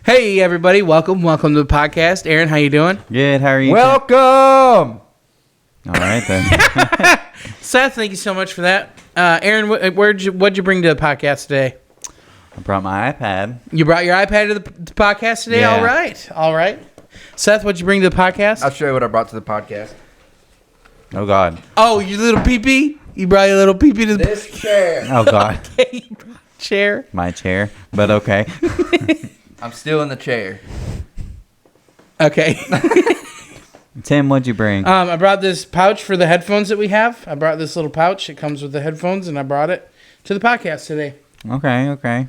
Hey everybody, welcome to the podcast. Aaron, how you doing? Good, how are you? Welcome. All right then. Seth, thank you so much for that. Aaron, what'd you bring to the podcast today? I brought my iPad. You brought your iPad to the podcast today? Yeah. All right. Seth, what'd you bring to the podcast? I'll show you what I brought to the podcast. Oh God. Oh, your little peepee? You brought your little peepee to the This chair. Oh God. chair? My chair. But okay. I'm still in the chair. Okay. Tim, what'd you bring? I brought this pouch for the headphones that we have. I brought this little pouch. It comes with the headphones, and I brought it to the podcast today. Okay.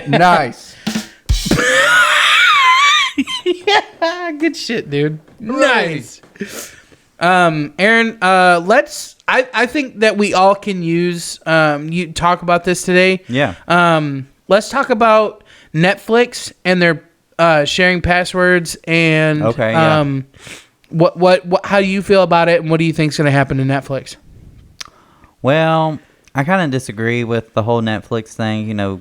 Nice. Yeah, good shit, dude. Hooray. Nice. Aaron, I think that we all can use you talk about this today. Yeah. Let's talk about Netflix and their sharing passwords and Okay, yeah. What how do you feel about it and what do you think's going to happen to Netflix? Well, I kind of disagree with the whole Netflix thing. You know,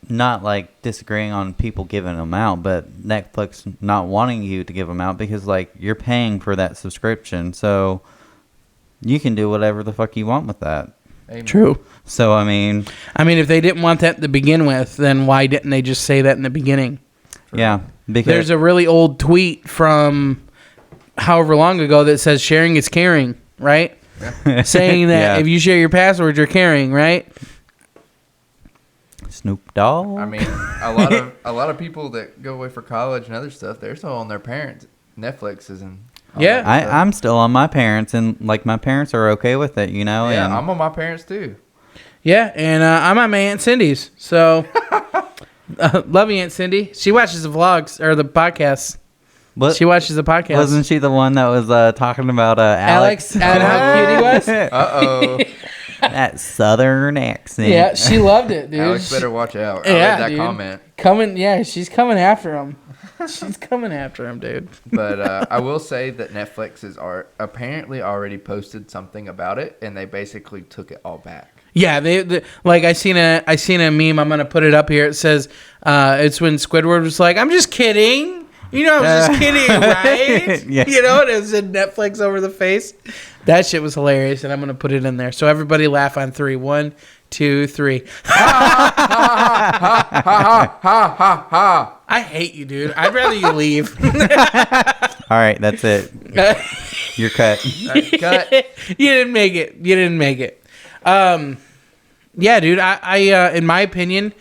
not like disagreeing on people giving them out, but Netflix not wanting you to give them out because like you're paying for that subscription, so you can do whatever the fuck you want with that. Amen. True. So I mean, if they didn't want that to begin with, then why didn't they just say that in the beginning? yeah, because There's a really old tweet from however long ago that says sharing is caring, right? Saying that Yeah. if you share your passwords, you're caring, right? Snoop Dogg. I mean, a lot of people that go away for college and other stuff, they're still on their parents' Netflixes and all Yeah. that stuff. I'm still on my parents, and like my parents are okay with it, you know. Yeah, and I'm on my parents too. Yeah, and I'm at my Aunt Cindy's, so love you, Aunt Cindy. She watches the vlogs or the podcasts. What- She watches the podcast. wasn't she the one that was talking about Alex? And how cute he was? Uh-oh. That southern accent. Yeah, she loved it, dude. Alex better watch out. I Yeah, read that dude. comment. She's coming after him. She's coming after him, dude. But I will say that Netflix is apparently already posted something about it, and they basically took it all back. Yeah, they like I seen a meme. I'm gonna put it up here. It says it's when Squidward was like, "I'm just kidding." You know, I was just kidding, right? Yeah. You know, and it was in Netflix over the face. That shit was hilarious, and I'm gonna put it in there. So everybody laugh on 3. 1, 2, 3. Ha ha ha. I hate you, dude. I'd rather you leave. All right, that's it. You're cut. Cut. You didn't make it. Yeah, dude. I in my opinion,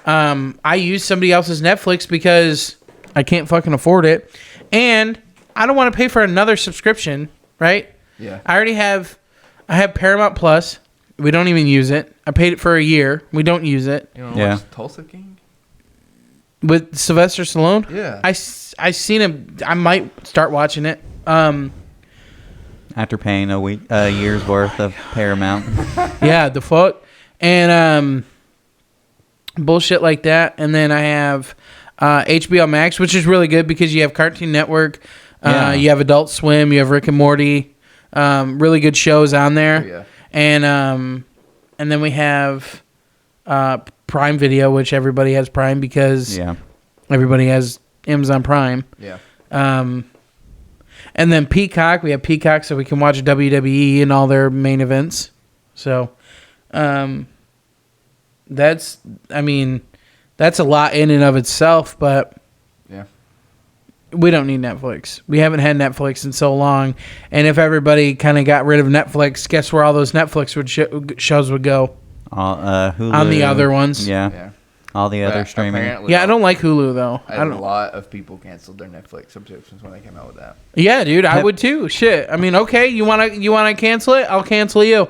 I use somebody else's Netflix because I can't fucking afford it, and I don't want to pay for another subscription. Right? Yeah. I have Paramount Plus. We don't even use it. I paid it for a year. We don't use it. You want to Yeah. watch Tulsa King? With Sylvester Stallone. Yeah. I seen him. I might start watching it. After paying a year's worth of Paramount. Yeah, the fuck. And bullshit like that. And then I have HBO Max, which is really good because you have Cartoon Network, Yeah. you have Adult Swim, you have Rick and Morty, really good shows on there. Oh, yeah. And then we have Prime Video, which everybody has Prime because Yeah. everybody has Amazon Prime. Yeah. And then Peacock, we have Peacock so we can watch WWE and all their main events. So, that's a lot in and of itself, but Yeah. we don't need Netflix. We haven't had Netflix in so long. And if everybody kind of got rid of Netflix, guess where all those Netflix shows would go? Hulu. On the other ones. Yeah. Yeah. All the other But streaming. apparently, Yeah, I don't like Hulu, though. I A don't. lot of people canceled their Netflix subscriptions when they came out with that. Yeah, dude, I Have- would too. Shit. I mean, okay, you wanna cancel it? I'll cancel you.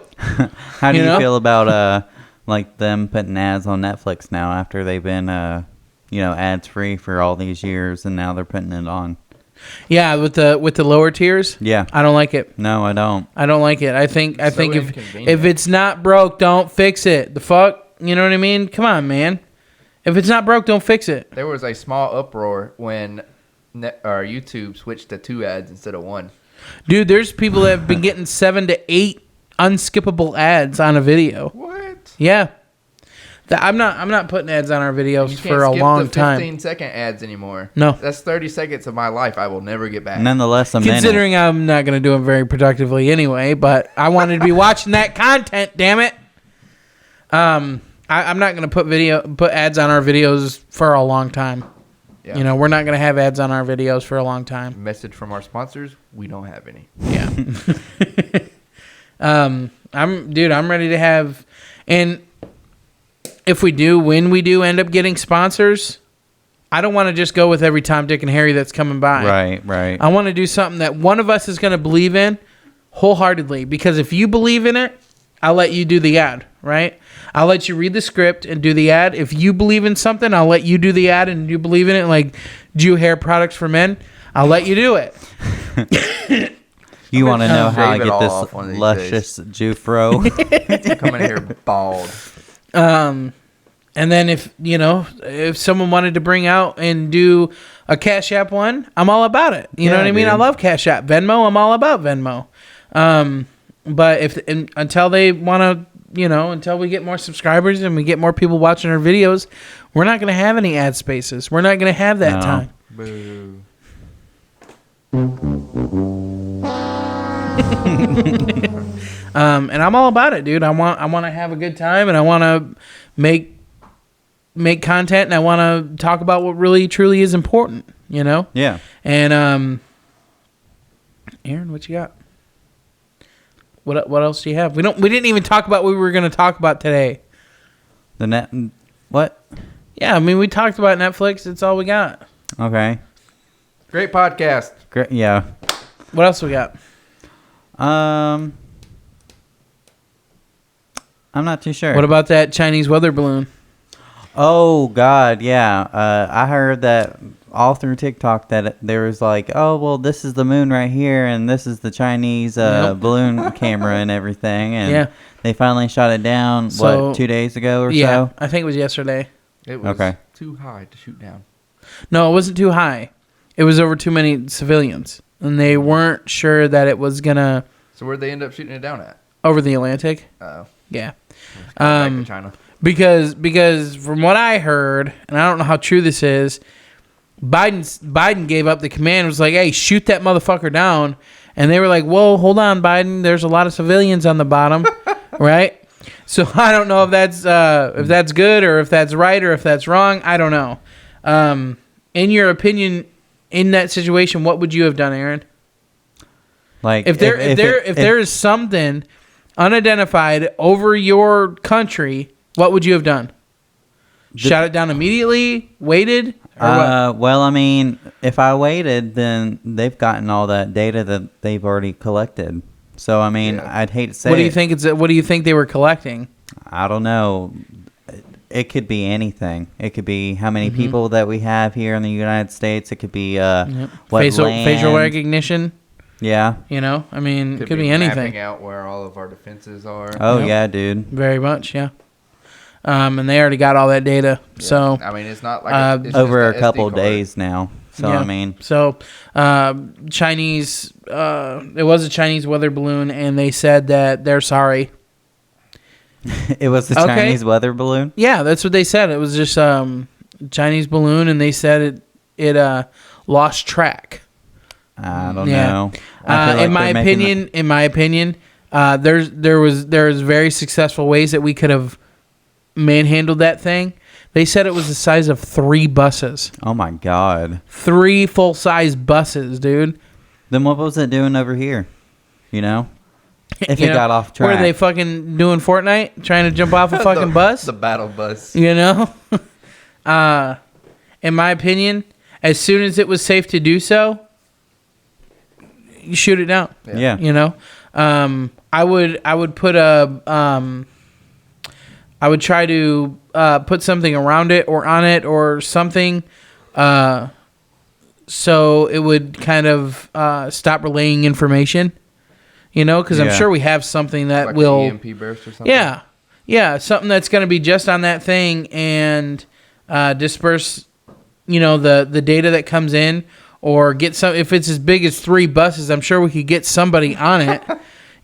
How do You you know? feel about like them putting ads on Netflix now after they've been ads free for all these years and now they're putting it on? Yeah, with the lower tiers. Yeah. I don't like it. No, I don't. I don't like it. I think So if inconvenient. it's not broke, don't fix it. The fuck, you know what I mean? Come on, man. If it's not broke, don't fix it. There was a small uproar when YouTube switched to 2 ads instead of 1. Dude, there's people that have been getting 7 to 8 unskippable ads on a video. What? Yeah. I'm not putting ads on our videos You for can't a skip long the time. 15-second ads anymore. No. That's 30 seconds of my life I will never get back. Nonetheless, a minute. Considering I'm not going to do them very productively anyway, but I wanted to be watching that content. Damn it. I'm not going to put ads on our videos for a long time. Yeah. You know, we're not going to have ads on our videos for a long time. Message from our sponsors: we don't have any. Yeah. I'm ready to have, and if we do, when we do end up getting sponsors, I don't want to just go with every Tom, Dick, and Harry that's coming by. Right. I want to do something that one of us is going to believe in wholeheartedly, because if you believe in it, I'll let you do the ad, right? I'll let you read the script and do the ad. If you believe in something, I'll let you do the ad and you believe in it, like Jew hair products for men. I'll let you do it. You want to know how I shave it get all this off one of these luscious Jew fro? Coming here bald. And then if someone wanted to bring out and do a Cash App one, I'm all about it. You know Yeah, what I mean? dude. I love Cash App. Venmo, I'm all about Venmo. But until they want to, until we get more subscribers and we get more people watching our videos, we're not going to have any ad spaces. We're not going to have that No. time. Boo. And I'm all about it, dude. I want to have a good time, and I want to make content, and I want to talk about what really truly is important, Yeah. And Aaron, what you got? What else do you have? We didn't even talk about what we were going to talk about today. The net. What? Yeah, I mean, we talked about Netflix. That's all we got. Okay. Great podcast. Great. Yeah. What else we got? I'm not too sure. What about that Chinese weather balloon? Oh God, yeah. I heard that all through TikTok that there was like, oh well, this is the moon right here, and this is the Chinese Yep. balloon camera and everything, and Yeah. they finally shot it down. So- 2 days ago or Yeah, so? I think it was yesterday. It was Okay. too high to shoot down. No, it wasn't too high. It was over too many civilians, and they weren't sure that it was gonna So where'd they end up shooting it down at? over the Atlantic. Oh, Yeah. back to China. Because from what I heard, and I don't know how true this is, Biden gave up the command, was like, hey, shoot that motherfucker down. And they were like, whoa, hold on, Biden. There's a lot of civilians on the bottom, right? So I don't know if that's good or if that's right or if that's wrong. I don't know. In your opinion, in that situation, what would you have done, Aaron? Like If there is something unidentified over your country, what would you have done? Shot it down immediately? Waited? Or what? well, I mean, if I waited, then they've gotten all that data that they've already collected. So I mean, Yeah. I'd hate to say. What do you think? What do you think they were collecting? I don't know. It could be anything. It could be how many Mm-hmm. people that we have here in the United States. It could be what Facial land. recognition. Yeah. I mean, it could be anything. Mapping out where all of our defenses are. Oh Yep. yeah, dude. Very much, yeah. And they already got all that data. Yeah. So I mean, it's not like it's just Over an a couple SD card. days now. So yeah. I mean, So Chinese. It was a Chinese weather balloon, and they said that they're sorry. it was the Okay. Chinese weather balloon. Yeah, that's what they said. It was just Chinese balloon, and they said it lost track. I don't Yeah. know. I feel like In my they're making opinion, there was very successful ways that we could have manhandled that thing. They said it was the size of 3 buses, oh my God. 3 full size buses, dude. Then what was it doing over here? You know, if You it know, got off track. Were they fucking doing Fortnite, trying to jump off a fucking bus? The battle bus. You know, in my opinion, as soon as it was safe to do so, you shoot it down. Yeah. You know, I would put I would try to put something around it or on it or something, so it would kind of stop relaying information. Because I'm Yeah. sure we have something that Like will. an EMP burst or something. Yeah, something that's going to be just on that thing and disperse, the data that comes in, or get some. If it's as big as 3 buses, I'm sure we could get somebody on it.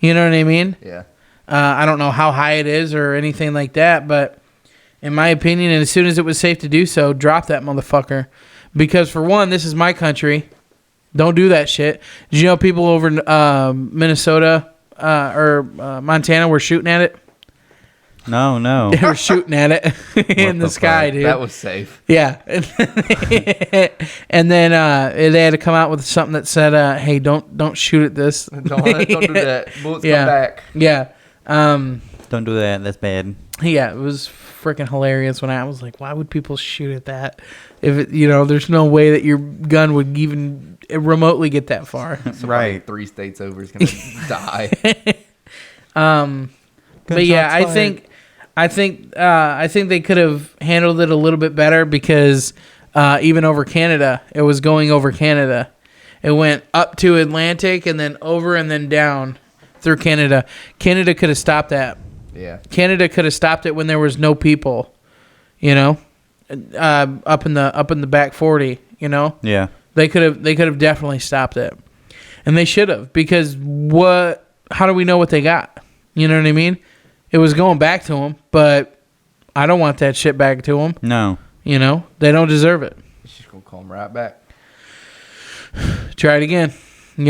You know what I mean? Yeah. I don't know how high it is or anything like that, but in my opinion. And as soon as it was safe to do so, drop that motherfucker. Because for one, this is my country. Don't do that shit. Did you know people over in Minnesota or Montana were shooting at it? No. They were shooting at it in the sky, fuck? dude. That was safe. Yeah. And then they had to come out with something that said, hey, don't shoot at this. Don't do that. Bullets Yeah. come back. Yeah. Don't do that. That's bad. Yeah, it was freaking hilarious when I was like, why would people shoot at that? If it, there's no way that your gun would even remotely get that far. Somebody Right. 3 states over is gonna die. But yeah, I think they could have handled it a little bit better because even over Canada, it was going over Canada. It went up to Atlantic and then over and then down through Canada. Canada could have stopped that. Yeah. Canada could have stopped it when there was no people, up in the back 40. Yeah. They could have definitely stopped it, and they should have, because how do we know what they got? You know what I mean? It was going back to them, but I don't want that shit back to them. No. They don't deserve it. It's just gonna call them right back. Try it again. I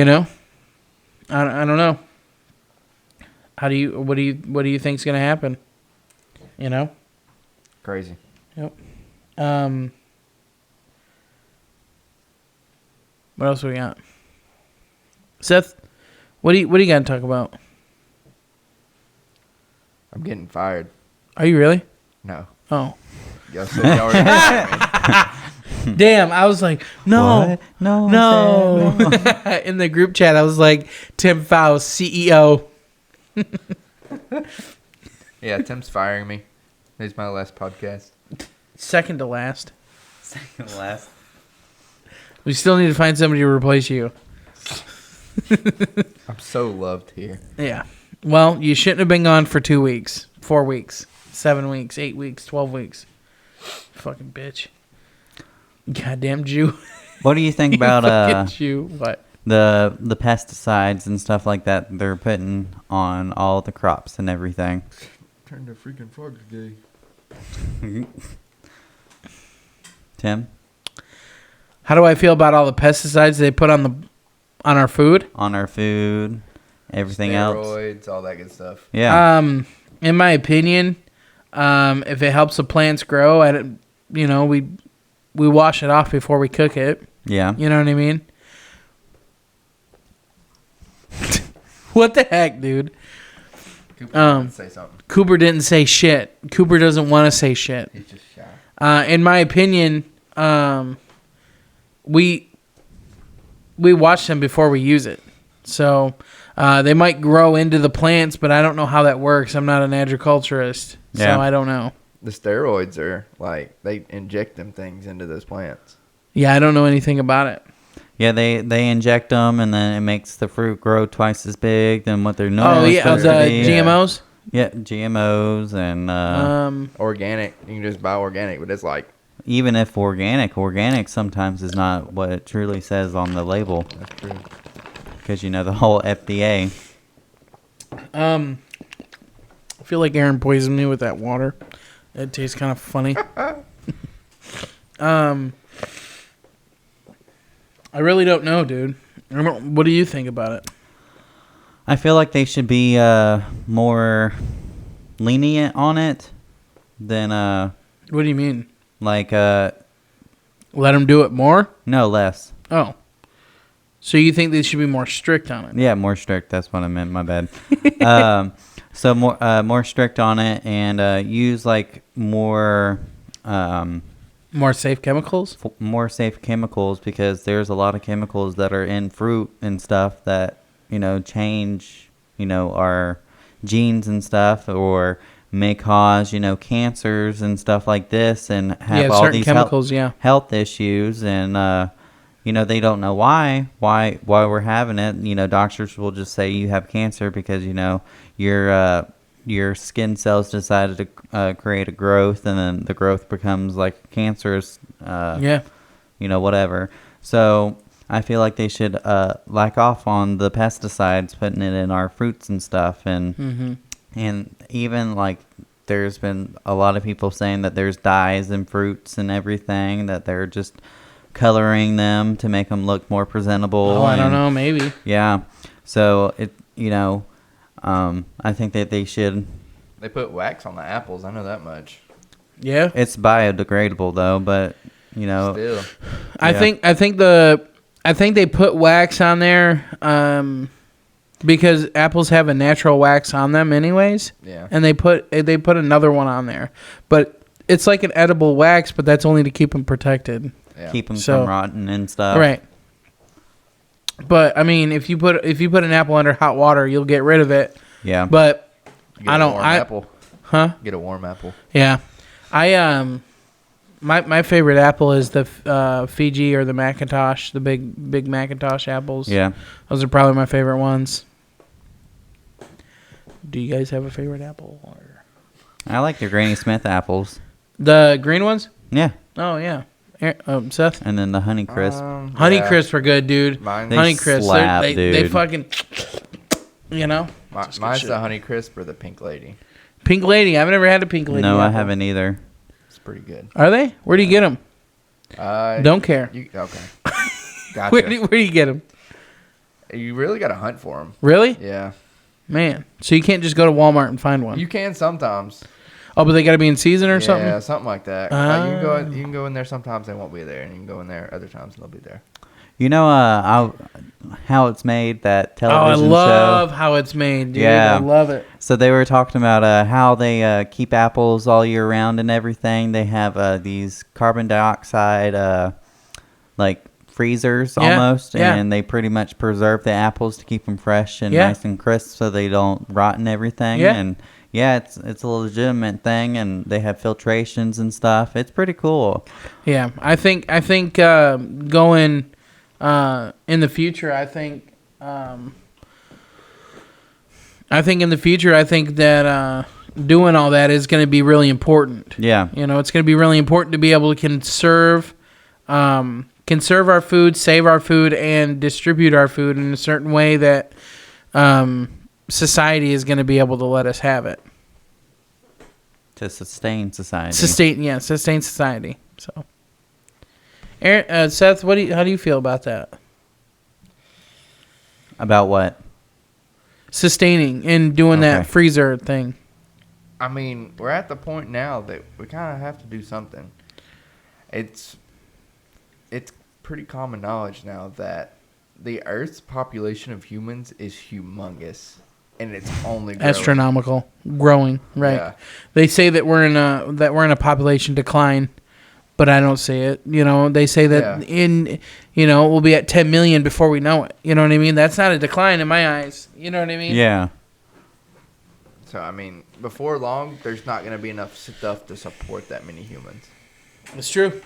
don't know. What do you think's gonna happen? Crazy. Yep. What else we got? Seth, what do you got to talk about? I'm getting fired. Are you really? No. Oh. Y'all said y'all already fired me. Damn, I was like, no. What? No. No. In the group chat, I was like, Tim Faust, CEO. Yeah, Tim's firing me. This is my last podcast. Second to last. Second last. We still need to find somebody to replace you. I'm so loved here. Yeah. Well, you shouldn't have been gone for 2 weeks, 4 weeks, 7 weeks, 8 weeks, 12 weeks. Fucking bitch. Goddamn Jew. What do you think about Fucking Jew. What? the pesticides and stuff like that they're putting on all the crops and everything? Turn the freaking frogs gay. Tim? How do I feel about all the pesticides they put on our food? On our food, everything else. Steroids, all that good stuff. Yeah. In my opinion, if it helps the plants grow, we wash it off before we cook it. Yeah. You know what I mean? What the heck, dude? Cooper say something. Cooper didn't say shit. Cooper doesn't want to say shit. He's just shy. In my opinion, we watch them before we use it. So they might grow into the plants, but I don't know how that works. I'm not an agriculturist, Yeah. so I don't know. The steroids are they inject them things into those plants. Yeah, I don't know anything about it. Yeah, they inject them, and then it makes the fruit grow twice as big than what they're normally The supposed to be. GMOs. Yeah, GMOs, and Organic, you can just buy organic, but it's even if organic sometimes is not what it truly says on the label. that's true. Because, the whole FDA. I feel like Aaron poisoned me with that water. It tastes kind of funny. I really don't know, dude. What do you think about it? I feel like they should be more lenient on it than, What do you mean? like, Let them do it more? no, less. Oh. So you think they should be more strict on it? Yeah, more strict. That's what I meant. My bad. So more strict on it, and use like more More safe chemicals? more safe chemicals, because there's a lot of chemicals that are in fruit and stuff that change our genes and stuff, or may cause cancers and stuff like this, and have all certain these chemicals, health issues, and they don't know why we're having it. Doctors will just say you have cancer because your skin cells decided to create a growth, and then the growth becomes like cancerous. Whatever. So I feel like they should lack off on the pesticides, putting it in our fruits and stuff, and Mm-hmm. and even like there's been a lot of people saying that there's dyes in fruits and everything, that they're just coloring them to make them look more presentable. Oh, I don't and- know. Maybe. Yeah. So I think that they should. They put wax on the apples. I know that much. Yeah. It's biodegradable though, but Still. I Yeah. think they put wax on there because apples have a natural wax on them anyways. Yeah. And they put another one on there. But it's like an edible wax, but that's only to keep them protected. Yeah. keep them So- from rotting and stuff. Right. But I mean, if you put an apple under hot water, you'll get rid of it. Yeah. But Get I a don't warm I apple. huh? Get a warm apple. Yeah. My favorite apple is the Fiji or the Macintosh, the big Macintosh apples. Yeah. Those are probably my favorite ones. Do you guys have a favorite apple? Or I like the Granny Smith apples. the green ones? Yeah. Oh yeah. Seth. And then the Honey Crisp. Honey yeah. Crisp are good, dude. Mine- They Honey Crisp, slap, they dude. fucking, Mine's shit. the Honey Crisp or the Pink Lady. Pink Lady. I've never had a Pink Lady. No, I apple. haven't either. It's pretty good. Are they? Where do you get them? Don't care. Okay. Where Gotcha. do you get them? You really got to hunt for them. Really? Yeah. Man. So you can't just go to Walmart and find one. You can sometimes. Oh, but they got to be in season or Yeah, something? something like that. You can go in there sometimes they won't be there, and you can go in there other times and they'll be there. You know how it's made, that Oh, I television love show? how it's made, dude. Yeah. I love it. So they were talking about how they keep apples all year round and everything. They have these carbon dioxide like freezers Yeah, almost, yeah. and they pretty much preserve the apples to keep them fresh and Yeah. nice and crisp so they don't rot and everything. Yeah. And yeah, it's a legitimate thing, and they have filtrations and stuff. It's pretty cool. Yeah, I think going in the future, I think in the future, I think that doing all that is going to be really important. Yeah. You know, it's going to be really important to be able to conserve our food, save our food, and distribute our food in a certain way that society is going to be able to let us have it. To sustain society. Sustain society. So, Aaron, Seth, how do you feel about that? About what? Sustaining and doing that Okay. freezer thing. I mean, we're at the point now that we kind of have to do something. It's pretty common knowledge now that the Earth's population of humans is humongous, and it's only growing. Astronomical, growing, right? Yeah. They say that we're in a population decline, but I don't see it. You know, they say that we'll be at 10 million before we know it. You know what I mean? That's not a decline in my eyes. You know what I mean? Yeah. So I mean, before long, there's not going to be enough stuff to support that many humans. It's true.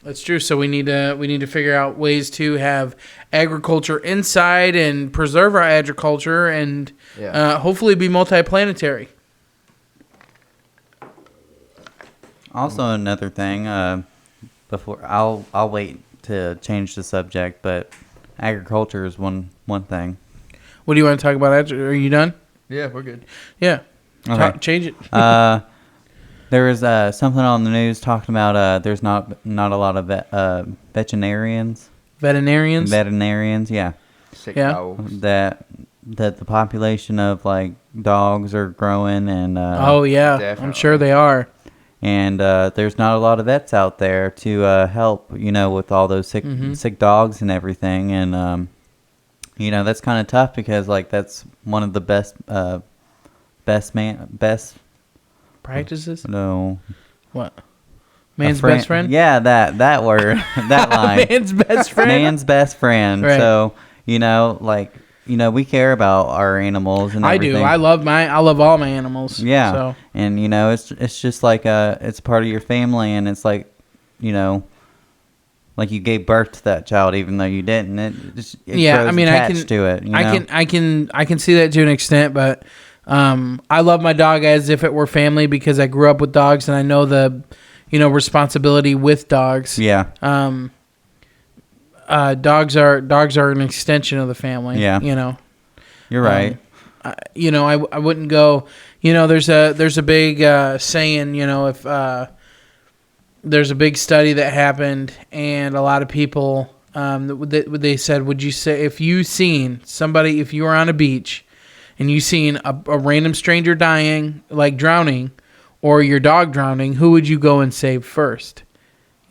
That's true. So we need to figure out ways to have agriculture inside and preserve our agriculture and hopefully be multiplanetary. Also, another thing, before I'll wait to change the subject, but agriculture is one thing. What do you want to talk about? Are you done? Yeah, we're good. Yeah. Okay. Change it. There was something on the news talking about there's not a lot of veterinarians. Veterinarians. Yeah. Sick Yeah. dogs. That the population of like dogs are growing, and Oh yeah, I'm Definitely. sure they are. and there's not a lot of vets out there to help, with all those sick dogs and everything, and that's kind of tough because like that's one of the best Practices? no What? Man's best friend? Yeah, that word, that line. Man's best friend? Man's best friend. Right. So we care about our animals and I everything. do. I love all my animals. Yeah, So and it's just like it's part of your family, and it's like like you gave birth to that child even though you didn't. It yeah, grows I mean, attached to it. I can see that to an extent, but I love my dog as if it were family because I grew up with dogs and I know the responsibility with dogs. Yeah. Dogs are an extension of the family. Yeah. You're right. I wouldn't go. There's a big saying. If there's a big study that happened, and a lot of people, they said, would you say if you were on a beach, and you seen a random stranger dying, like drowning, or your dog drowning, who would you go and save first?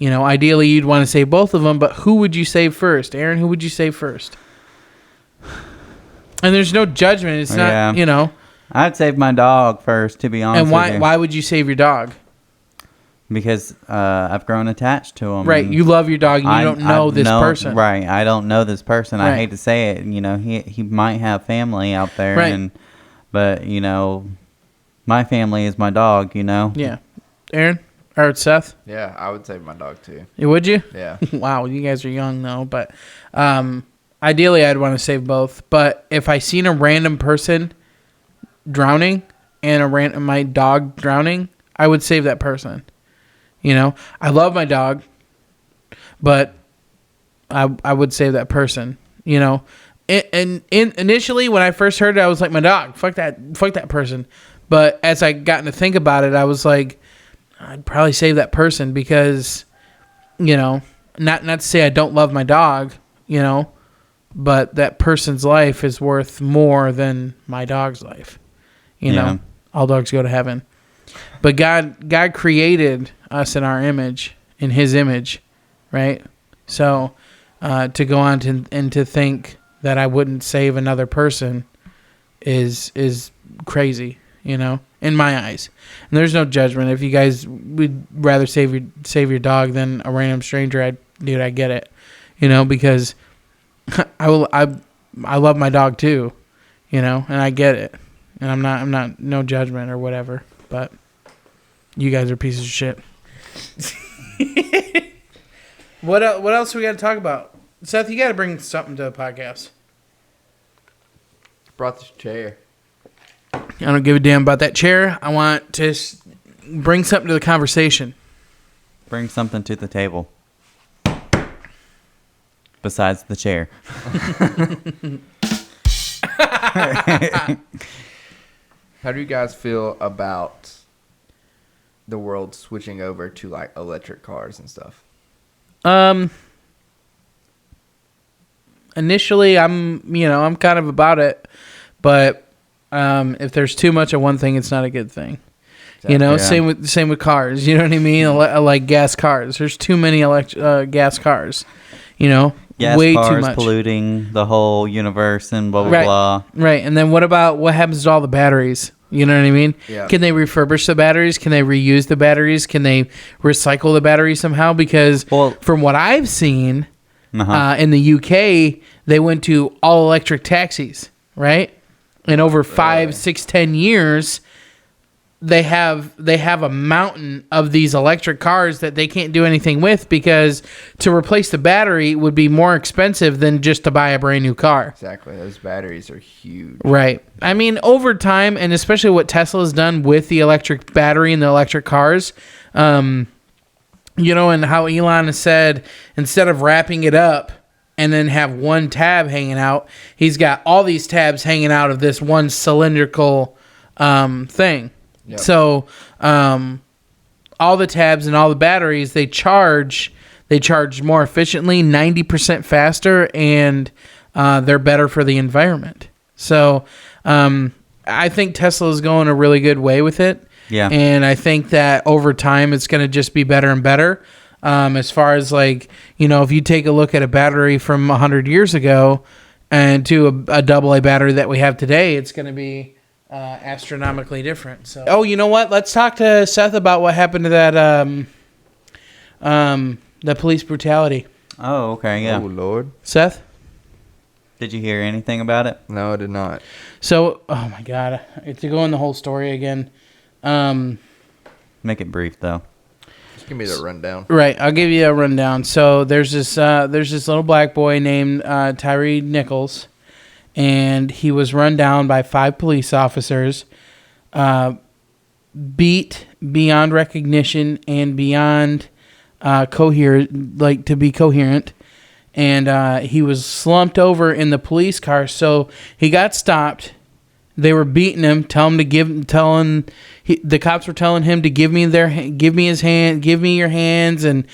Ideally you'd want to save both of them, but who would you save first? Aaron, who would you save first? And there's no judgment. It's not, I'd save my dog first, to be honest. And why would you save your dog? Because I've grown attached to him. Right, you love your dog, and you don't know this person. Right, I don't know this person. Right. I hate to say it. He might have family out there, right. But my family is my dog. Yeah, Aaron or Seth. Yeah, I would save my dog too. Would you? Yeah. Wow, you guys are young though, but ideally I'd want to save both. But if I seen a random person drowning and my dog drowning, I would save that person. I love my dog, but I would save that person. And initially when I first heard it, I was like, my dog, fuck that person. But as I got to think about it, I was like, I'd probably save that person because, not to say I don't love my dog, but that person's life is worth more than my dog's life. All dogs go to heaven. But God created us in our image, in His image, right? So to go on to think that I wouldn't save another person is crazy, in my eyes. And there's no judgment. If you guys would rather save your dog than a random stranger, I get it, because I love my dog too, and I get it, and I'm not no judgment or whatever, but you guys are pieces of shit. What else we got to talk about? Seth, you got to bring something to the podcast. Brought this chair. I don't give a damn about that chair. I want to bring something to the conversation. Bring something to the table. Besides the chair. How do you guys feel about the world switching over to like electric cars and stuff? Initially I'm kind of about it, but if there's too much of one thing, it's not a good thing. Exactly. Same with cars, you know what I mean? Like gas cars. There's too many gas cars, Gas way cars too much, polluting the whole universe and blah blah right. blah. Right, and then what happens to all the batteries? You know what I mean? Yeah. Can they refurbish the batteries? Can they reuse the batteries? Can they recycle the batteries somehow? Because from what I've seen, in the UK, they went to all electric taxis, right? And over 5, 6, 10 years, they have a mountain of these electric cars that they can't do anything with because to replace the battery would be more expensive than just to buy a brand new car. Exactly. Those batteries are huge. Right. I mean, over time, and especially what Tesla's done with the electric battery and the electric cars, and how Elon has said, instead of wrapping it up and then have one tab hanging out, he's got all these tabs hanging out of this one cylindrical thing. Yep. So all the tabs and all the batteries, they charge more efficiently, 90% faster, and they're better for the environment. So I think Tesla is going a really good way with it. Yeah. And I think that over time it's going to just be better and better. As far as if you take a look at a battery from 100 years ago and to a AA battery that we have today, it's going to be astronomically different. So, you know what? Let's talk to Seth about what happened to that the police brutality. Oh, okay, yeah. Oh, Lord. Seth? Did you hear anything about it? No, I did not. So, oh my God, to go in the whole story again. Make it brief though. Just give me the rundown. Right, I'll give you a rundown. So there's this little black boy named Tyree Nichols, and he was run down by 5 police officers, beat beyond recognition and beyond to be coherent, and he was slumped over in the police car. So he got stopped. They were beating him, the cops were telling him to give me his hand, give me your hands, and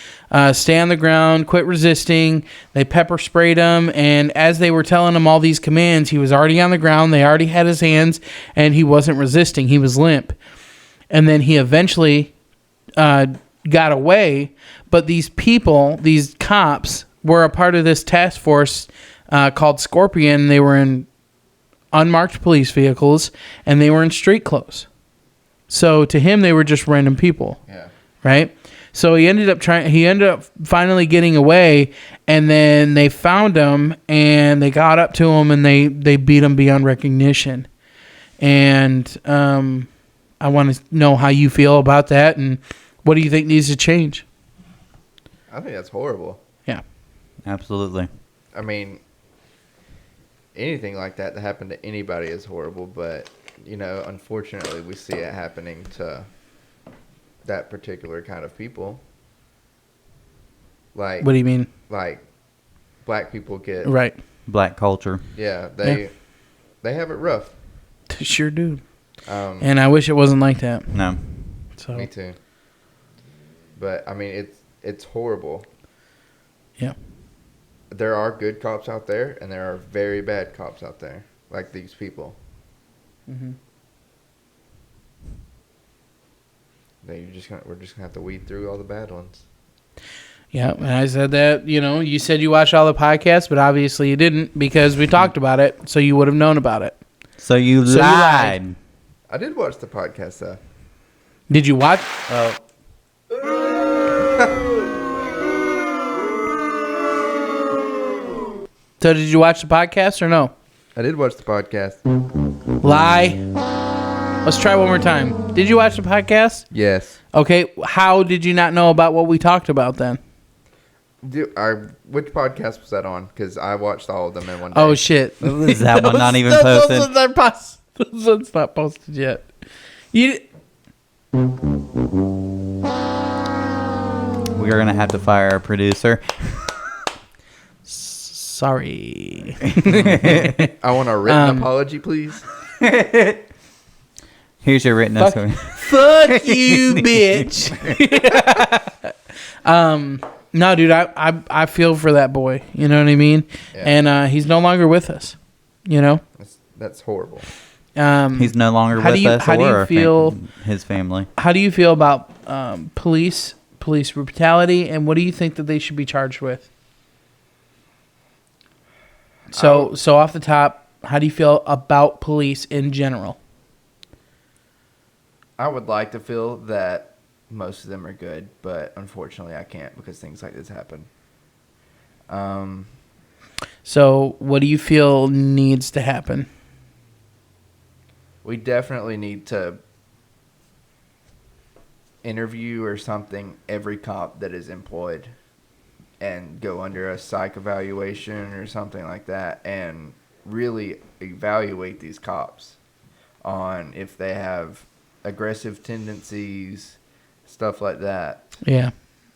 stay on the ground, quit resisting. They pepper sprayed him, and as they were telling him all these commands, he was already on the ground. They already had his hands, and he wasn't resisting. He was limp. And then he eventually got away, but these cops, were a part of this task force called Scorpion. They were in unmarked police vehicles, and they were in street clothes. So to him, they were just random people. Yeah. Right? So he ended up finally getting away, and then they found him, and they got up to him, and they beat him beyond recognition. And I want to know how you feel about that, and what do you think needs to change? I think that's horrible. Yeah. Absolutely. I mean, anything like that happen to anybody is horrible, but, unfortunately, we see it happening to that particular kind of people. Like, What do you mean? Like, black people get... Right. Black culture. Yeah, they have it rough. They sure do. Um, And I wish it wasn't like that. No. So Me too. But, I mean, it's horrible. yeah. There are good cops out there, and there are very bad cops out there, like these people. Mm-hmm. We're just gonna have to weed through all the bad ones. Yeah, and I said that, you said you watched all the podcasts, but obviously you didn't because we talked about it, so you would have known about it. So you lied. I did watch the podcast, though. Did you watch? Oh. So did you watch the podcast or no? I did watch the podcast. Lie. Let's try one more time. Did you watch the podcast? Yes. Okay, how did you not know about what we talked about then? Which podcast was that on? Because I watched all of them in one day. Oh, shit. Is that one not even posted? Those ones not posted yet. We are going to have to fire our producer. Sorry. I want a written apology, please. Here's your written answer. Fuck you, bitch. No, dude, I feel for that boy. You know what I mean? Yeah. And he's no longer with us. That's horrible. He's no longer how with do you, us how do or you feel, his family. How do you feel about police brutality, and what do you think that they should be charged with? So off the top, how do you feel about police in general? I would like to feel that most of them are good, but unfortunately I can't because things like this happen. So what do you feel needs to happen? We definitely need to interview or something every cop that is employed and go under a psych evaluation or something like that and really evaluate these cops on if they have aggressive tendencies, stuff like that. Yeah.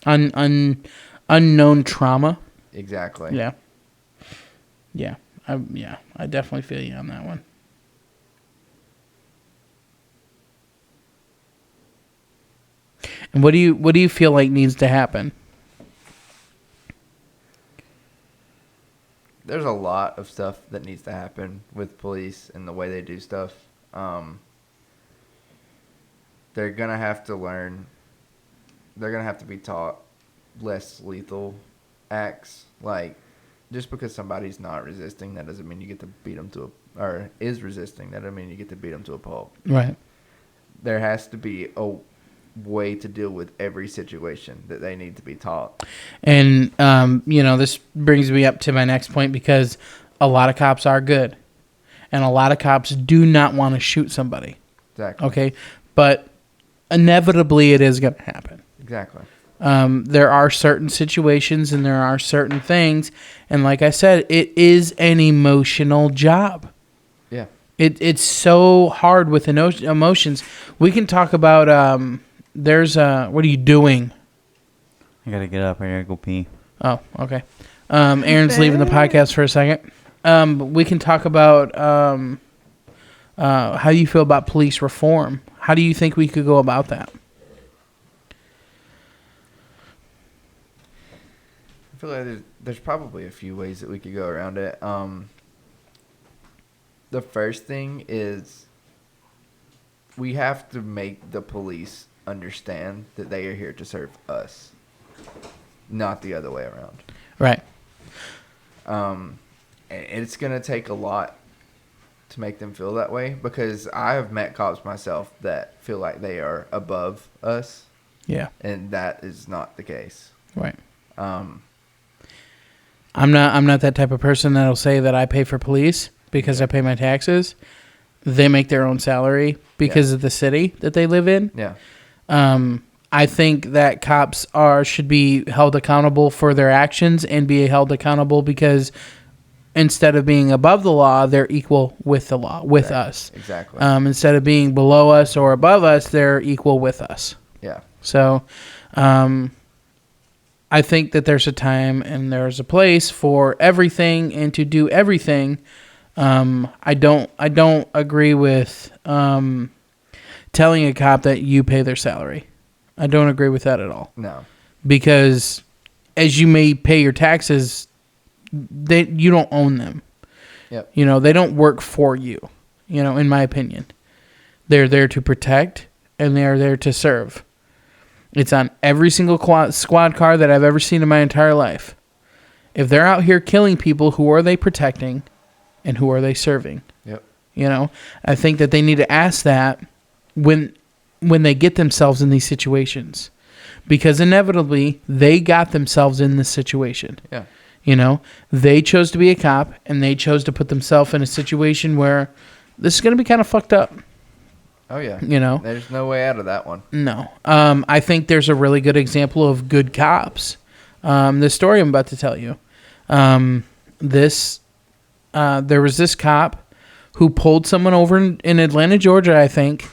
Unknown trauma. Exactly. Yeah. Yeah. I definitely feel you on that one. And what do you feel like needs to happen? There's a lot of stuff that needs to happen with police and the way they do stuff. They're going to have to learn. They're going to have to be taught less lethal acts. Like, just because somebody's not resisting, that doesn't mean you get to beat them or is resisting, that doesn't mean you get to beat them to a pulp. Right. There has to be a way to deal with every situation that they need to be taught. And, this brings me up to my next point because a lot of cops are good. And a lot of cops do not want to shoot somebody. Exactly. Okay? But inevitably it is going to happen. Exactly. There are certain situations and there are certain things. And like I said, it is an emotional job. Yeah. It's so hard with emotions. We can talk about, what are you doing? I gotta get up. I gotta go pee. Oh, okay. Aaron's leaving the podcast for a second. We can talk about How do you feel about police reform? How do you think we could go about that? I feel like there's probably a few ways that we could go around it. The first thing is we have to make the police understand that they are here to serve us, not the other way around. Right. And it's going to take a lot to make them feel that way, because I have met cops myself that feel like they are above us, Yeah. and that is not the case. Right. Um, I'm not that type of person that'll say that I pay for police because I pay my taxes. They make their own salary because of the city that they live in. yeah. I think that cops should be held accountable for their actions and be held accountable because instead of being above the law, they're equal with the law, with us. Exactly. Instead of being below us or above us, they're equal with us. Yeah. So, I think that there's a time and there's a place for everything and to do everything. I don't agree with telling a cop that you pay their salary. I don't agree with that at all. No. Because as you may pay your taxes, you don't own them. Yep. You know, they don't work for you, you know, in my opinion. They're there to protect and they're there to serve. It's on every single squad car that I've ever seen in my entire life. If they're out here killing people, who are they protecting and who are they serving? Yep. You know, I think that they need to ask that when they get themselves in these situations, because inevitably they got themselves in this situation. Yeah. You know, they chose to be a cop and they chose to put themselves in a situation where this is going to be kind of fucked up. Oh, yeah. You know? There's no way out of that one. No. I think there's a really good example of good cops. The story I'm about to tell you. There was this cop who pulled someone over in Atlanta, Georgia, I think.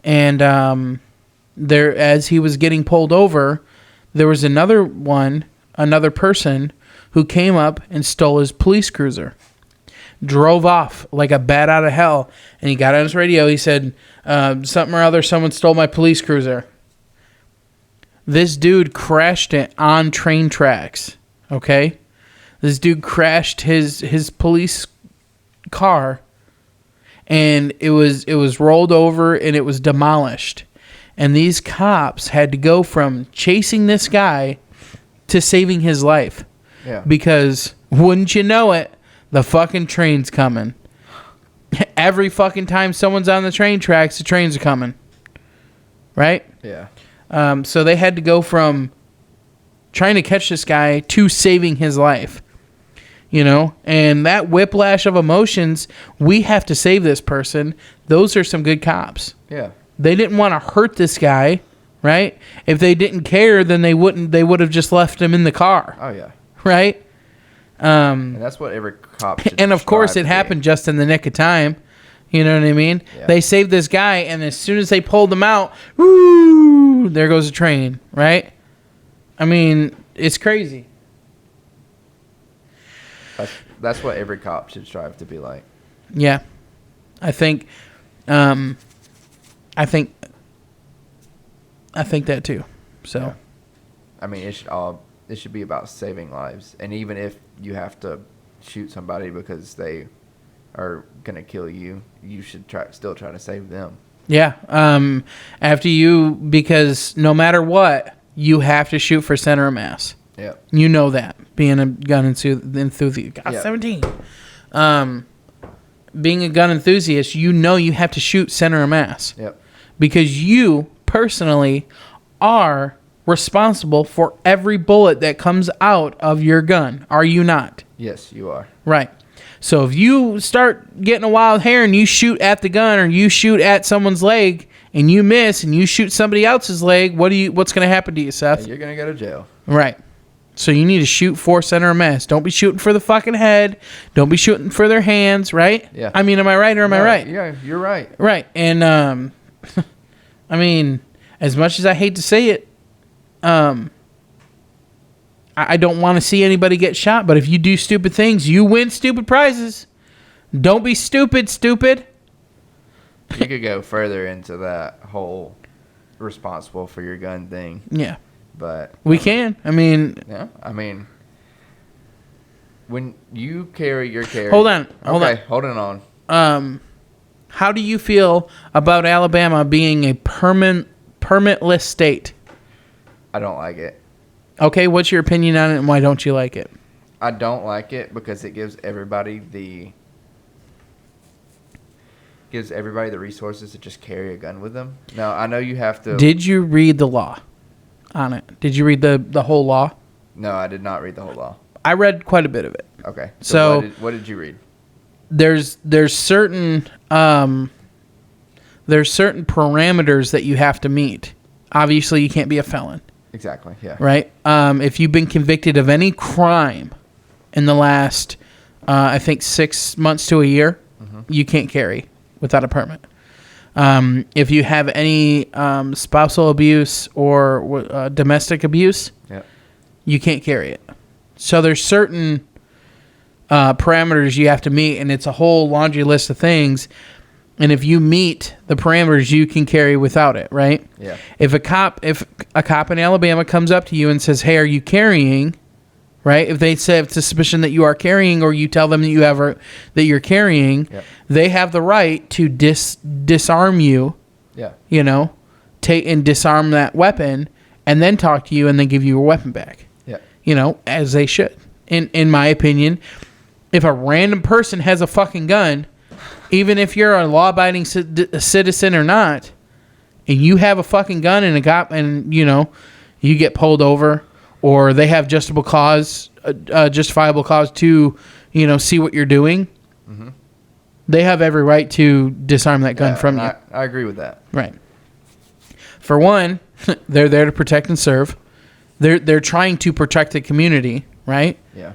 And as he was getting pulled over, there was another person who came up and stole his police cruiser. Drove off like a bat out of hell. And he got on his radio. He said, something or other, someone stole my police cruiser. This dude crashed it on train tracks. Okay? This dude crashed his police car. And it was rolled over and it was demolished. And these cops had to go from chasing this guy to saving his life. Yeah. Because, wouldn't you know it, the fucking train's coming. Every fucking time someone's on the train tracks, the trains are coming. Right? Yeah. So they had to go from trying to catch this guy to saving his life. You know? And that whiplash of emotions, we have to save this person. Those are some good cops. Yeah. They didn't want to hurt this guy, right? If they didn't care, then they would have just left him in the car. Oh, yeah. Right? And that's what every cop should And of course, strive it to be. happened just in the nick of time. You know what I mean? Yeah. They saved this guy, and as soon as they pulled him out, whoo, there goes the train, right? I mean, it's crazy. That's what every cop should strive to be like. Yeah, I think that too. So, Yeah. I mean, it should be about saving lives. And even if you have to shoot somebody because they are gonna kill you, you should still try to save them. yeah. After you, because no matter what, you have to shoot for center of mass. Yeah. You know that, being a gun enthusiast. God, Yeah. 17. Being a gun enthusiast, you know you have to shoot center of mass. Yep. Because you personally are responsible for every bullet that comes out of your gun. Are you not? Yes, you are. Right. So if you start getting a wild hair and you shoot at the gun or you shoot at someone's leg and you miss and you shoot somebody else's leg, what's going to happen to you, Seth? You're gonna go to jail. Right. So you need to shoot for center of mass. Don't be shooting for the fucking head. Don't be shooting for their hands, right? Yeah. I mean, am I right or am I right? Yeah, you're right. Right. And I mean, as much as I hate to say it, I don't want to see anybody get shot, but if you do stupid things, you win stupid prizes. Don't be stupid. You could go further into that whole responsible for your gun thing, Yeah, but we can. I mean, yeah, I mean, when you carry your carry. hold on. Holding on. How do you feel about Alabama being a permitless state? I don't like it. Okay, what's your opinion on it, and why don't you like it? I don't like it because it gives everybody the resources to just carry a gun with them. Now, I know you have to. Did you read the law on it? Did you read the whole law? No, I did not read the whole law. I read quite a bit of it. Okay. So what did you read? There's certain parameters that you have to meet. Obviously, you can't be a felon, Exactly. Yeah. right? If you've been convicted of any crime in the last, I think 6 months to a year, you can't carry without a permit. If you have any spousal abuse or domestic abuse, Yep. you can't carry it. So there's certain parameters you have to meet, and it's a whole laundry list of things. And if you meet the parameters, you can carry without it, right? Yeah. If a cop in Alabama comes up to you and says, "Hey, are you carrying?" Right? If they say it's a suspicion that you are carrying, or you tell them that that you're carrying, Yep. they have the right to disarm you. Yeah. You know, take and disarm that weapon, and then talk to you, and then give you your weapon back. Yeah. You know, as they should. In my opinion, if a random person has a fucking gun, even if you're a law-abiding citizen or not, and you have a fucking gun and you know, you get pulled over, or they have justifiable cause to, you know, see what you're doing, they have every right to disarm that gun from you. I agree with that. Right. For one, they're there to protect and serve. They're trying to protect the community, right? Yeah.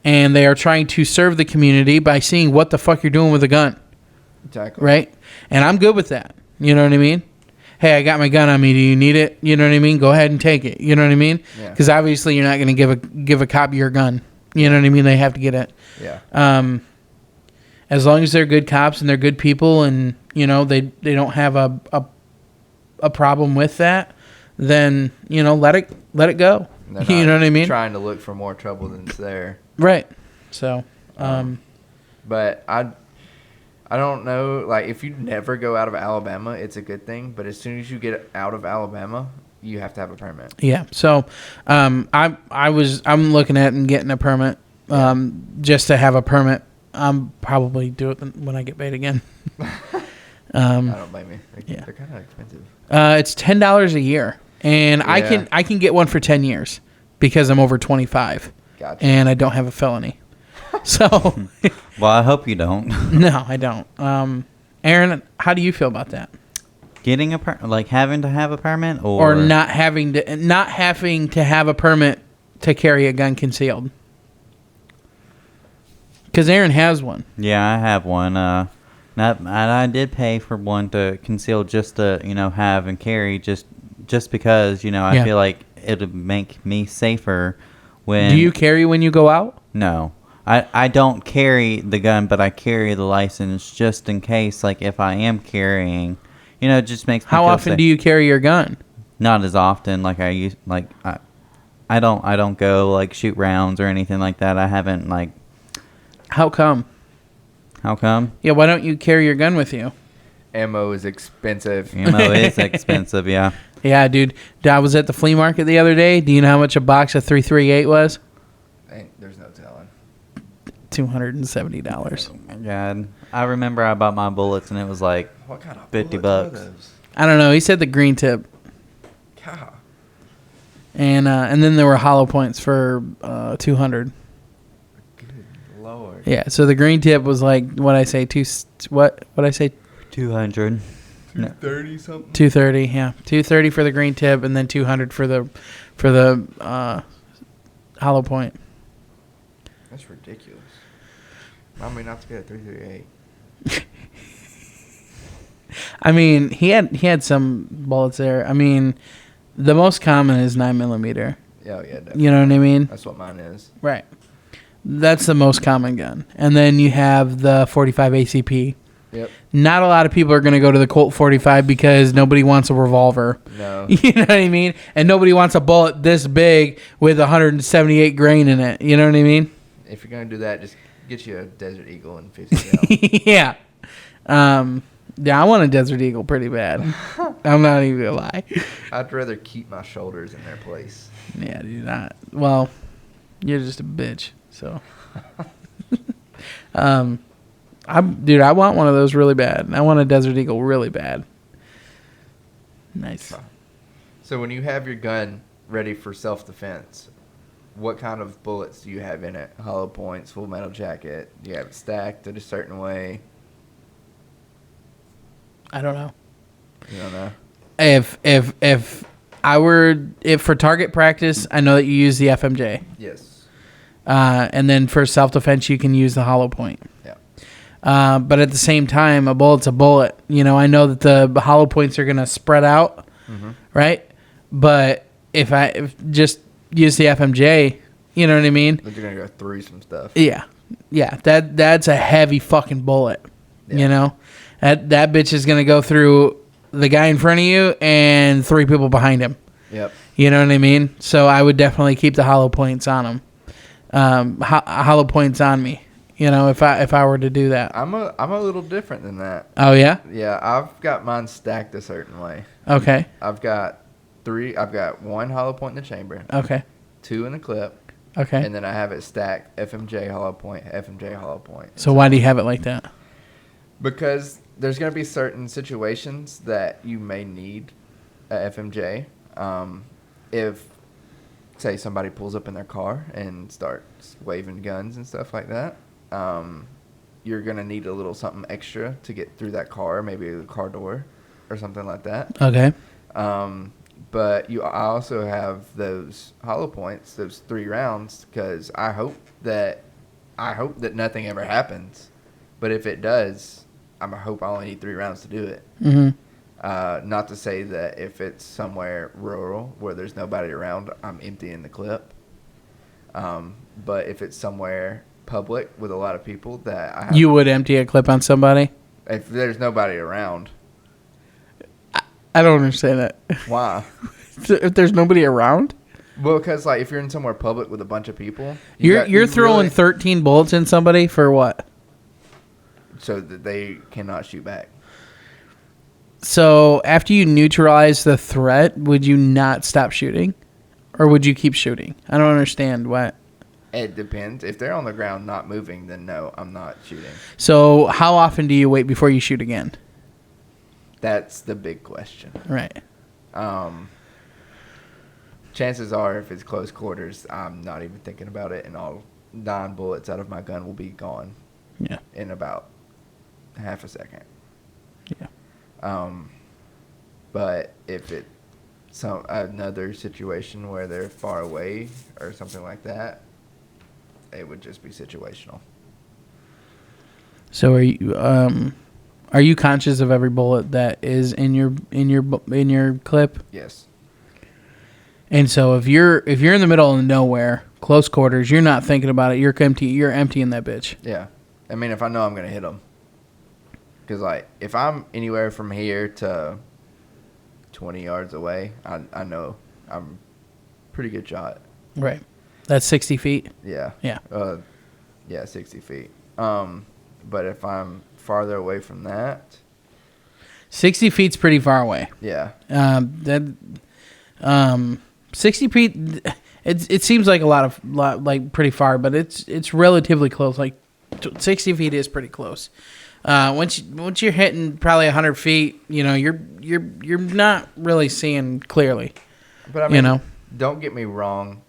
And they are trying to serve the community by seeing what the fuck you're doing with a gun, Exactly. right? And I'm good with that. You know what I mean? Hey, I got my gun on me. Do you need it? You know what I mean? Go ahead and take it. You know what I mean? Yeah. Because obviously you're not going to give a cop your gun. You know what I mean? They have to get it. Yeah. As long as they're good cops and they're good people, and you know they don't have a problem with that, then you know let it go. They're You not know what I mean? Trying to look for more trouble than's there. Right. So, But I don't know. Like, if you never go out of Alabama, it's a good thing. But as soon as you get out of Alabama, you have to have a permit. yeah. So, I'm looking at and getting a permit, just to have a permit. I'm probably do it when I get paid again. I don't blame you. Yeah. They're kind of expensive. It's $10 a year, and Yeah. I can get one for 10 years because I'm over 25, Gotcha. and I don't have a felony. So, Well, I hope you don't. no, I don't. Aaron, how do you feel about that? Getting having to have a permit, or Not having to have a permit to carry a gun concealed? Because Aaron has one. Yeah, I have one. I did pay for one to conceal, just to have and carry, just because I Yeah. feel like it would make me safer. When Do you carry when you go out? No, I don't carry the gun, but I carry the license just in case. Like if I am carrying, it just makes me How feel often safe. do you carry your gun? Not as often like I used. Like I don't go like shoot rounds or anything like that. I haven't like. How come? How come? Yeah, why don't you carry your gun with you? Ammo is expensive. Ammo is expensive, yeah. Yeah, dude. I was at the flea market the other day. Do you know how much a box of 338 was? There's no telling. $270. Oh my God. I remember I bought my bullets and it was like What kind of $50. bullets are those? I don't know. He said the green tip. God. And then there were hollow points for $200. Good Lord. Yeah, so the green tip was like what I say 200. 230 something. 230, yeah. 230 for the green tip and then 200 for the hollow point. That's ridiculous. Remind me not to get a 338. I mean, he had some bullets there. I mean, the most common is 9mm. Yeah, definitely. You know what I mean? That's what mine is. Right. That's the most common gun. And then you have the 45 ACP. Yep. Not a lot of people are going to go to the Colt 45 because nobody wants a revolver. No. You know what I mean? And nobody wants a bullet this big with 178 grain in it. You know what I mean? If you're gonna do that, just get you a Desert Eagle and fix it out. Yeah. Yeah, I want a Desert Eagle pretty bad. I'm not even going to lie. I'd rather keep my shoulders in their place. Yeah, dude. Well, you're just a bitch. So, dude, I want one of those really bad. I want a Desert Eagle really bad. Nice. So when you have your gun ready for self-defense, what kind of bullets do you have in it? Hollow points, full metal jacket? Do you have it stacked in a certain way? I don't know. You don't know? If for target practice, I know that you use the FMJ. Yes. And then for self-defense, you can use the hollow point. Yeah. But at the same time, a bullet's a bullet. You know, I know that the hollow points are going to spread out, right? But if just use the FMJ, you know what I mean? But you're gonna go through some stuff. Yeah. That's a heavy fucking bullet. Yeah. You know, that bitch is going to go through the guy in front of you and 3 people behind him. Yep. You know what I mean? So I would definitely keep the hollow points on him. Hollow points on me. You know, if I were to do that. I'm a little different than that. Oh yeah. Yeah, I've got mine stacked a certain way. Okay. I've got 1 hollow point in the chamber, Okay. 2 in the clip, Okay. and then I have it stacked FMJ hollow point, FMJ hollow point. So why do you have it like that? Because there's going to be certain situations that you may need a FMJ. If, say, somebody pulls up in their car and starts waving guns and stuff like that, you're going to need a little something extra to get through that car, maybe the car door or something like that. Okay. But I also have those hollow points, those 3 rounds, because I hope that nothing ever happens. But if it does, I hope I only need 3 rounds to do it. Mm-hmm. Not to say that if it's somewhere rural where there's nobody around, I'm emptying the clip. But if it's somewhere public with a lot of people that I have, You would empty a clip on somebody? if there's nobody around, I don't understand that. why? If there's nobody around, Well, because like if you're in somewhere public with a bunch of people, you're throwing 13 bullets in somebody for what? so that they cannot shoot back. So after you neutralize the threat, would you not stop shooting, or would you keep shooting? I don't understand what. It depends. If they're on the ground not moving, then no, I'm not shooting. So how often do you wait before you shoot again? That's the big question. Right. Chances are, if it's close quarters, I'm not even thinking about it, and all 9 bullets out of my gun will be gone Yeah. in about half a second. Yeah. But if it's another situation where they're far away or something like that, it would just be situational. So are you conscious of every bullet that is in your clip? Yes. And so if you're in the middle of nowhere, close quarters, you're not thinking about it. You're emptying that bitch. Yeah. I mean, if I know I'm going to hit them. Because, like, if I'm anywhere from here to 20 yards away, I know I'm pretty good shot. Right. That's 60 feet. Yeah. Yeah. Yeah, 60 feet. But if I'm farther away from that, 60 feet's pretty far away. yeah. 60 feet. It seems like a lot like pretty far, but it's relatively close. Like 60 feet is pretty close. Once you're hitting probably 100 feet, you know you're not really seeing clearly. But I mean, You know. don't get me wrong.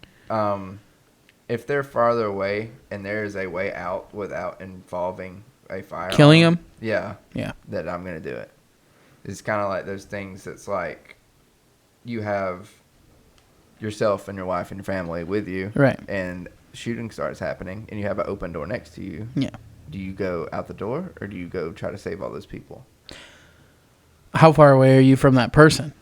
If they're farther away and there is a way out without involving a fire, Killing them. yeah, Yeah. that I'm gonna do it. It's kind of like those things that's like you have yourself and your wife and your family with you, Right. and shooting starts happening, and you have an open door next to you. Yeah. Do you go out the door, or do you go try to save all those people? How far away are you from that person?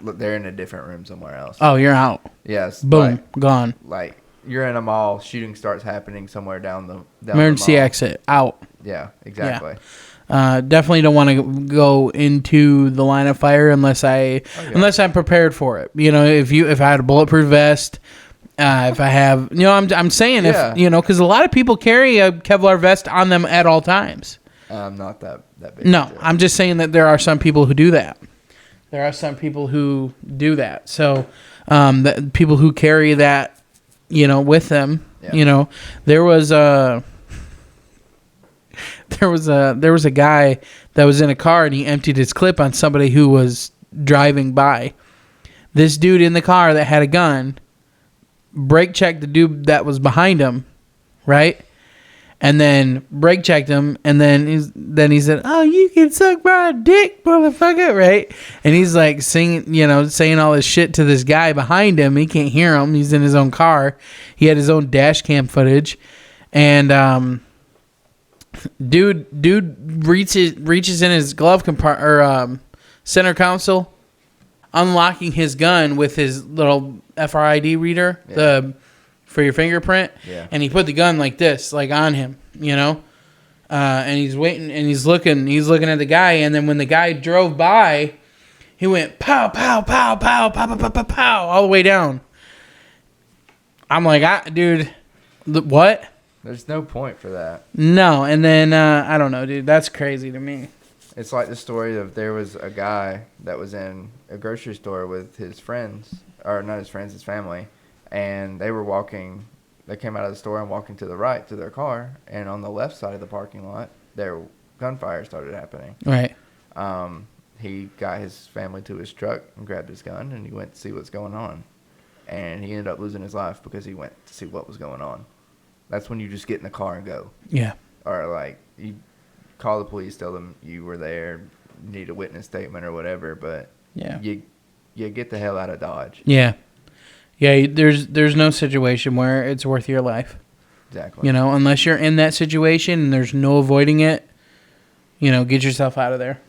Look, they're in a different room somewhere else. Oh, you're out. Yes. Boom. Gone. Like you're in a mall, shooting starts happening somewhere down the Emergency mall. exit out. Yeah, exactly. Definitely don't want to go into the line of fire unless unless I'm prepared for it. You know, if I had a bulletproof vest, if I have, you know, I'm saying Yeah. if you know, because a lot of people carry a Kevlar vest on them at all times. I'm not that big. No, into it. I'm just saying that there are some people who do that. There are some people who do that. So, that people who carry that, you know, with them. Yeah. You know, there was a guy that was in a car and he emptied his clip on somebody who was driving by. This dude in the car that had a gun brake checked the dude that was behind him, right? And then brake checked him, and then he said, "Oh, you can suck my dick, motherfucker!" Right? And he's like saying all this shit to this guy behind him. He can't hear him. He's in his own car. He had his own dash cam footage, and dude reaches in his glove compartment or center console, unlocking his gun with his little FRID reader, for your fingerprint, and he put the gun like this, like on him, you know, and he's waiting and he's looking at the guy, and then when the guy drove by, he went pow pow pow pow pow pow pow pow, pow all the way down. I'm like, dude, what? There's no point for that. No, and then I don't know, dude, that's crazy to me. It's like the story of there was a guy that was in a grocery store with his friends, or not his friends, his family. And they were walking, they came out of the store and walking to the right to their car. And on the left side of the parking lot, their gunfire started happening. Right. He got his family to his truck and grabbed his gun and he went to see what's going on. And he ended up losing his life because he went to see what was going on. That's when you just get in the car and go. Yeah. Or like, you call the police, tell them you were there, need a witness statement or whatever. But Yeah. you get the hell out of Dodge. Yeah. Yeah, there's no situation where it's worth your life. Exactly. You know, unless you're in that situation and there's no avoiding it, you know, get yourself out of there.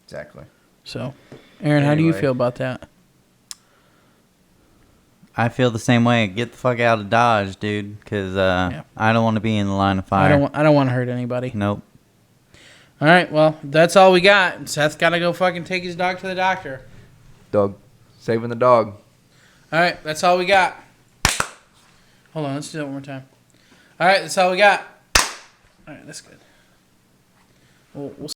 Exactly. So, Aaron, how do you Anyway. feel about that? I feel the same way. Get the fuck out of Dodge, dude, because I don't want to be in the line of fire. I don't want to hurt anybody. Nope. All right, well, that's all we got. Seth's got to go fucking take his dog to the doctor. Dog. Saving the dog. All right, that's all we got. Hold on, let's do that one more time. All right, that's all we got. All right, that's good. We'll